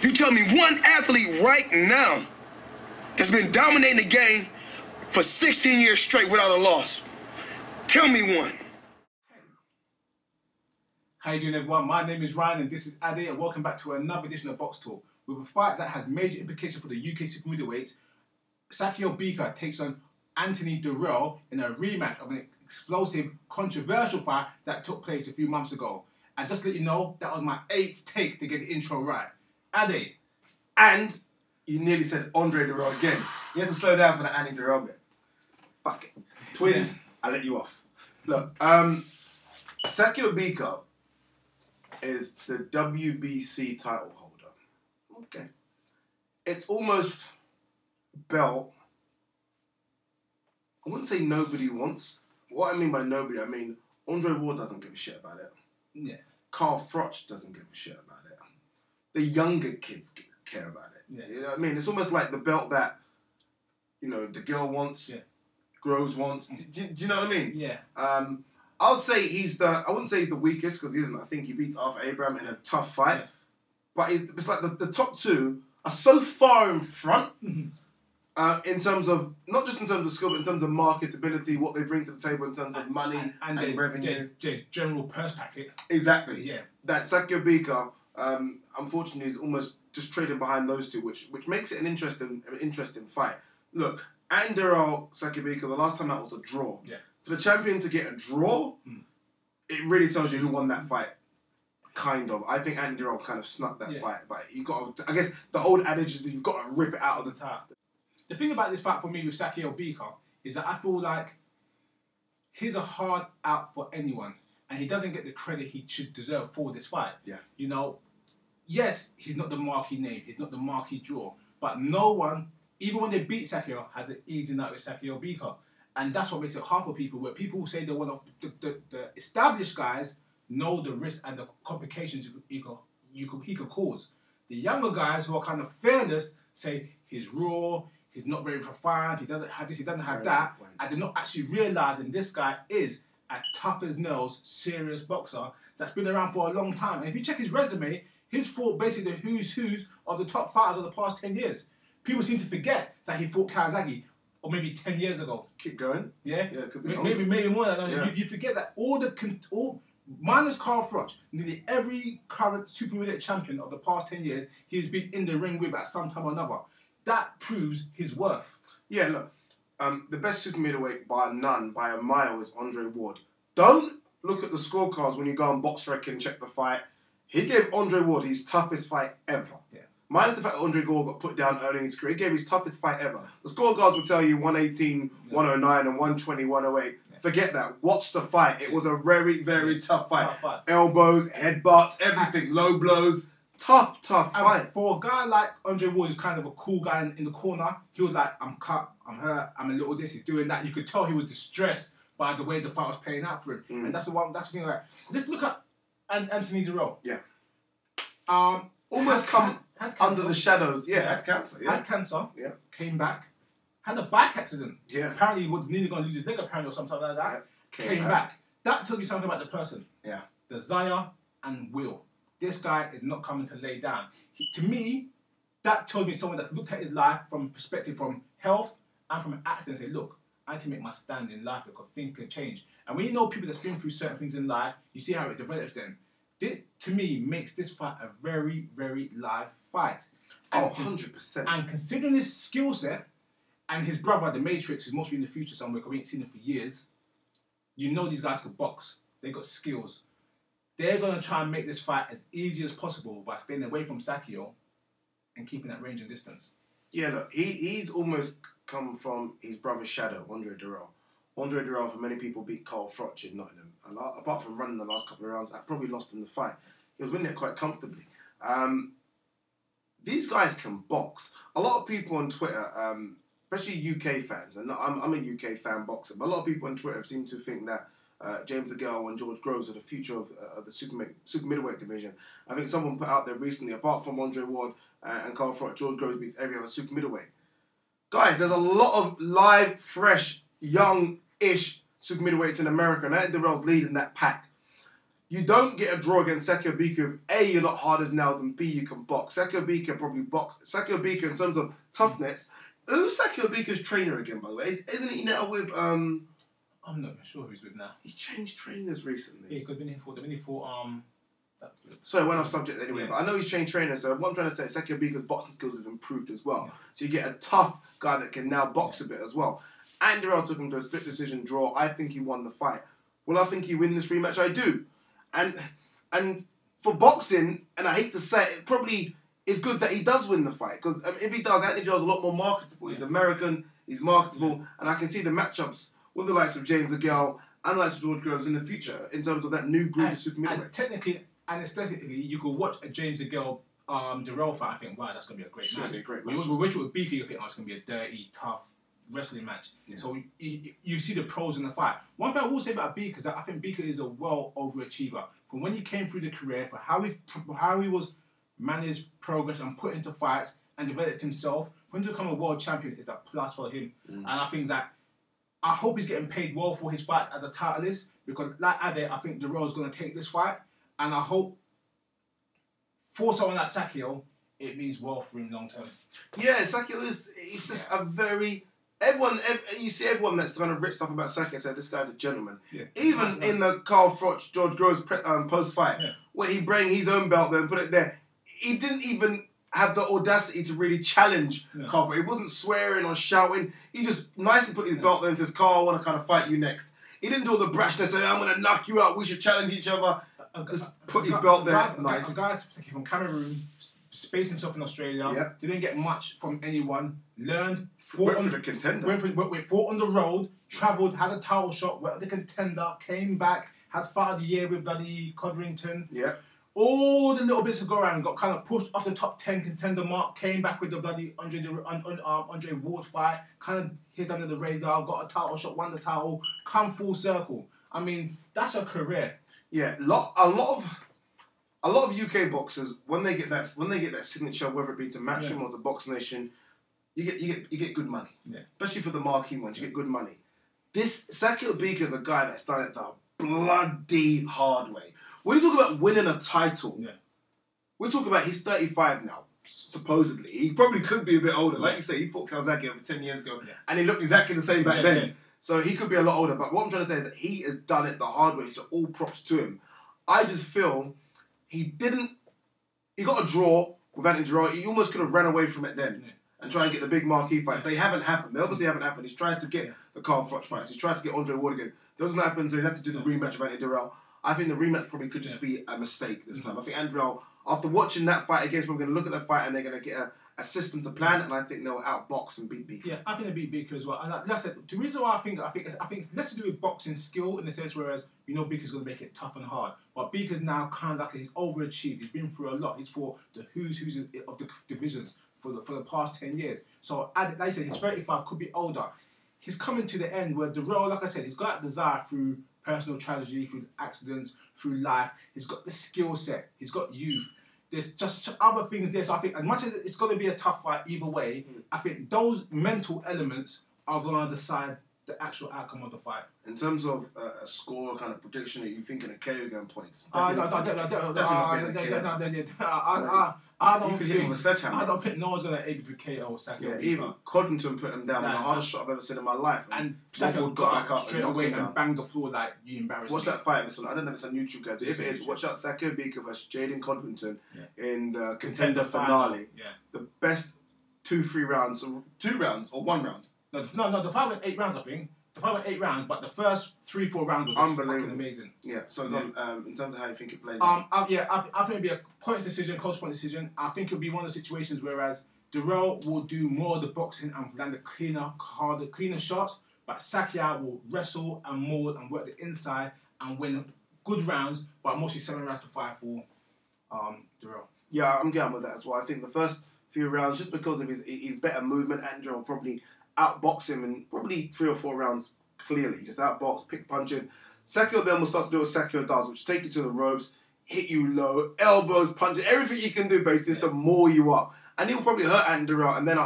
You tell me one athlete right now that's been dominating the game for 16 years straight without a loss. Tell me one. How you doing, everyone? My name is Ryan and this is Ade, and welcome back to another edition of Boxtalk. With a fight that has major implications for the UK super middleweights, Sakio Bika takes on Anthony Dirrell in a rematch of an explosive, controversial fight that took place a few months ago. And just to let you know, that was my 8th take to get the intro right. Ade. And you nearly said Andre Dirrell again. You had to slow down for the Andy Dirrell bit. Fuck it. Twins, I let you off. Look, Sakio Bika is the WBC title holder. Okay. It's almost a belt. I wouldn't say nobody wants. What I mean by nobody, I mean Andre Ward doesn't give a shit about it. Yeah. Carl Froch doesn't give a shit about it. The younger kids care about it. Yeah. You know what I mean? It's almost like the belt that, you know, the girl wants, Groves wants. Do you know what I mean? Yeah. I would say I wouldn't say he's the weakest because he isn't. I think he beats Arthur Abraham in a tough fight. Yeah. But it's like the top two are so far in front in terms of, not just in terms of skill, but in terms of marketability, what they bring to the table in terms of money and revenue. Their general purse packet. Exactly. Yeah. That Sakio Bika, unfortunately, is almost just trading behind those two, which makes it an interesting fight. Look, and Dirrell, Sakio Bika, the last time that was a draw. Yeah. For the champion to get a draw, it really tells you who won that fight. Kind of. I think Andy Dirrell kind of snuck that fight, but you got to, I guess the old adage is that you've got to rip it out of the top. The thing about this fight for me with Sakio Bika is that I feel like he's a hard out for anyone, and he doesn't get the credit he should deserve for this fight. Yeah. You know, yes, he's not the marquee name, he's not the marquee draw, but no one, even when they beat Sakio, has an easy night with Sakio Bika. And that's what makes it hard for people, where people say they're one of the established guys know the risks and the complications he could cause. The younger guys who are kind of fearless say he's raw, he's not very refined, he doesn't have this, he doesn't have that, and they're not actually realising this guy is a tough as nails, serious boxer that's been around for a long time. And if you check his resume, he's fought basically the who's of the top fighters of the past 10 years. People seem to forget that he fought Kawasaki, or maybe 10 years ago. Keep going. Yeah? Yeah, could be maybe more than that. Yeah. You forget that all minus Carl Froch, nearly every current super middleweight champion of the past 10 years, he's been in the ring with at some time or another. That proves his worth. Yeah, look, the best super middleweight by none, by a mile, is Andre Ward. Don't look at the scorecards when you go on Boxtalk and check the fight. He gave Andre Ward his toughest fight ever. Yeah. Minus the fact that Andre Ward got put down early in his career, he gave his toughest fight ever. The scorecards will tell you 118, 109, and 120, 108. Yeah. Forget that. Watch the fight. It was a very, very tough fight. Elbows, headbutts, everything, low blows. Tough fight. For a guy like Andre Ward, who's kind of a cool guy in the corner, he was like, I'm cut, I'm hurt, I'm a little this, he's doing that. You could tell he was distressed by the way the fight was playing out for him. And that's the thing. Like, let's look at Anthony Dirrell. Yeah. Almost come under the shadows. Yeah, had cancer. Yeah. Had cancer. Yeah. Came back. Had a bike accident. Yeah. Apparently he was nearly going to lose his leg apparently or something like that. Yeah. Came back. That tells you something about the person. Yeah. Desire and will. This guy is not coming to lay down. To me, that told me someone that looked at his life from perspective from health and from an accident and said, look, I need to make my stand in life because things can change. And when you know people that's been through certain things in life, you see how it develops then. This, to me, makes this fight a very, very live fight. And 100%. And considering his skill set and his brother, the Matrix, who's mostly in the future somewhere because we ain't seen him for years, you know these guys could box. They got skills. They're going to try and make this fight as easy as possible by staying away from Sakio and keeping that range and distance. Yeah, look, he's almost come from his brother's shadow, Andre Dirrell. Andre Dirrell, for many people, beat Carl Froch in Nottingham. And apart from running the last couple of rounds, I probably lost in the fight. He was winning it quite comfortably. These guys can box. A lot of people on Twitter, especially UK fans, and I'm a UK fan boxer, but a lot of people on Twitter seem to think that James DeGale and George Groves are the future of the super middleweight division. I think someone put out there recently, apart from Andre Ward and Carl Froch, George Groves beats every other super middleweight. Guys, there's a lot of live, fresh, young-ish super middleweights in America, and Dirrell's leading that pack. You don't get a draw against Sakio Bika if A, you're not hard as nails, and B, you can box. Sakio Bika probably box. Sakio Bika, in terms of toughness, who's Sakio Bika's trainer again, by the way? Isn't he now with... I'm not sure who he's with now. He's changed trainers recently. Yeah, he could have been in for Sorry, went off subject anyway, but I know he's changed trainers, so what I'm trying to say is Sakio Bika's boxing skills have improved as well. Yeah. So you get a tough guy that can now box a bit as well. And Dirrell took him to a split decision draw. I think he won the fight. Will I think he win this rematch? I do. And for boxing, and I hate to say it, probably is good that he does win the fight, because if he does, Anthony Dirrell's a lot more marketable. He's American, he's marketable, and I can see the matchups with the likes of James DeGale and the likes of George Groves in the future in terms of that new group of super middleweight. And technically and aesthetically, you could watch a James DeGale Dirrell fight. I think, wow, that's going to be a great match. Be a great match. With Bika, you think, oh, it's going to be a dirty, tough wrestling match. Yeah. So you see the pros in the fight. One thing I will say about Bika is that I think Bika is a well overachiever. From when he came through the career, for how he was managed, progress, and put into fights and developed himself, for him to become a world champion is a plus for him. And I think that I hope he's getting paid well for his fight as a titleist, because like Ade, I think Dirrell is going to take this fight, and I hope for someone like Sakio, it means well for him long term. Yeah, Sakio he's just a very... you see everyone that's kind of written stuff about Sakio said this guy's a gentleman. Yeah. Even in the Carl Froch, George Groves post-fight, where he bring his own belt there and put it there, he didn't even have the audacity to really challenge Carl Froch. He wasn't swearing or shouting. He just nicely put his belt there and says, Carl, I want to kind of fight you next. He didn't do all the brashness, say, I'm going to knock you out, we should challenge each other. Just put his belt there, nice. A guy from Cameroon, spaced himself in Australia, didn't get much from anyone, learned, fought on the contender. Fought on the road, travelled, had a title shot, went the contender, came back, had fight of the year with bloody Codrington. Yeah. All the little bits of go around, got kind of pushed off the top 10 contender mark, came back with the bloody Andre Ward fight, kind of hit under the radar, got a title shot, won the title, come full circle. I mean, that's a career. Yeah, a lot of UK boxers, when they get that signature, whether it be to Matchroom or to Box Nation, you get good money. Yeah. Especially for the marquee ones, you get good money. This Sakio Bika is a guy that's done it the bloody hard way. When you talk about winning a title, we're talking about he's 35 now, supposedly. He probably could be a bit older. Like you say, he fought Calzaghe over 10 years ago, and he looked exactly the same back then. Yeah. So he could be a lot older. But what I'm trying to say is that he has done it the hard way, so all props to him. I just feel he got a draw with Anthony Dirrell. He almost could have ran away from it then and try and get the big marquee fights. They haven't happened. They obviously haven't happened. He's tried to get the Carl Froch fights. He's tried to get Andre Ward again. Doesn't happen, so he had to do the rematch of Anthony Dirrell. I think the rematch probably could just be a mistake this time. I think Anthony Dirrell, after watching that fight again, we're going to look at that fight and they're going to get a system to plan, and I think they'll outbox and beat Bika. Yeah, I think they beat Bika as well. And like I said, the reason why I think it's less to do with boxing skill in the sense, whereas Bika's going to make it tough and hard, but Bika's now kind of like he's overachieved. He's been through a lot. He's fought the who's of the divisions for the past 10 years. So like I said, he's 35, could be older. He's coming to the end where Dirrell, like I said, he's got that desire through personal tragedy, through accidents, through life. He's got the skill set. He's got youth. There's just other things there. So I think as much as it's going to be a tough fight either way, I think those mental elements are going to decide the actual outcome of the fight. In terms of a score kind of prediction, are you thinking a KO gun points? I don't think no one's going to able to KO Sakio. Yeah, even Codrington put him down with the hardest shot I've ever seen in my life. And Sakio got back up straight away and banged the floor like, you embarrassed me. Watch that fight. I don't know if it's on YouTube, guys. If it is, watch out Sakio Bika versus Jaden Codrington in the contender finale. Yeah. The best 2-3 rounds, or 2 rounds, or 1 round. No, the fight went 8 rounds, I think. The fight went 8 rounds, but the first 3-4 rounds were just fucking amazing. Yeah. So in terms of how you think it plays out. I think it'll be a points decision, close point decision. I think it'll be one of the situations whereas Dirrell will do more of the boxing and land the cleaner, harder, cleaner shots, but Sakio will wrestle and mold and work the inside and win good rounds, but mostly 7 rounds to 5 for Dirrell. Yeah, I'm going with that as well. I think the first few rounds, just because of his better movement, Andrew will probably outbox him in probably 3 or 4 rounds clearly. Just outbox, pick punches. Sakio then will start to do what Sakio does, which take you to the ropes, hit you low, elbows, punches, everything you can do basically to maul you up. And he'll probably hurt Anthony Dirrell, and then I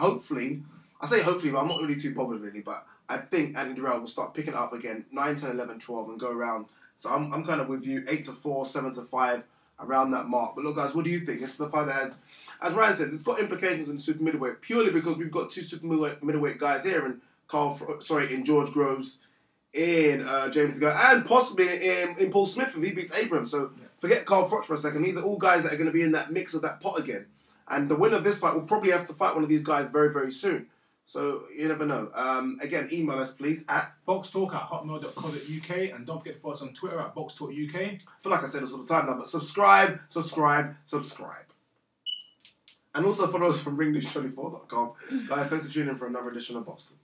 say hopefully, but I'm not really too bothered really, but I think Anthony Dirrell will start picking it up again, 9, 10, 11, 12, and go around So I'm kind of with you, 8-4, 7-5, around that mark. But look, guys, what do you think? This is the fight that has, as Ryan said, it's got implications in the super middleweight purely because we've got two super middleweight guys here, and in George Groves, in James Guy, and possibly in Paul Smith if he beats Abrams. So forget Carl Froch for a second. These are all guys that are going to be in that mix of that pot again. And the winner of this fight will probably have to fight one of these guys very, very soon. So you never know. Again, email us please at boxtalk@hotmail.co.uk, and don't forget to follow us on Twitter at boxtalkuk. I feel like I say this all the time now, but subscribe. And also follow us from ringnews24.com. Guys, thanks for tuning in for another edition of Boxtalk.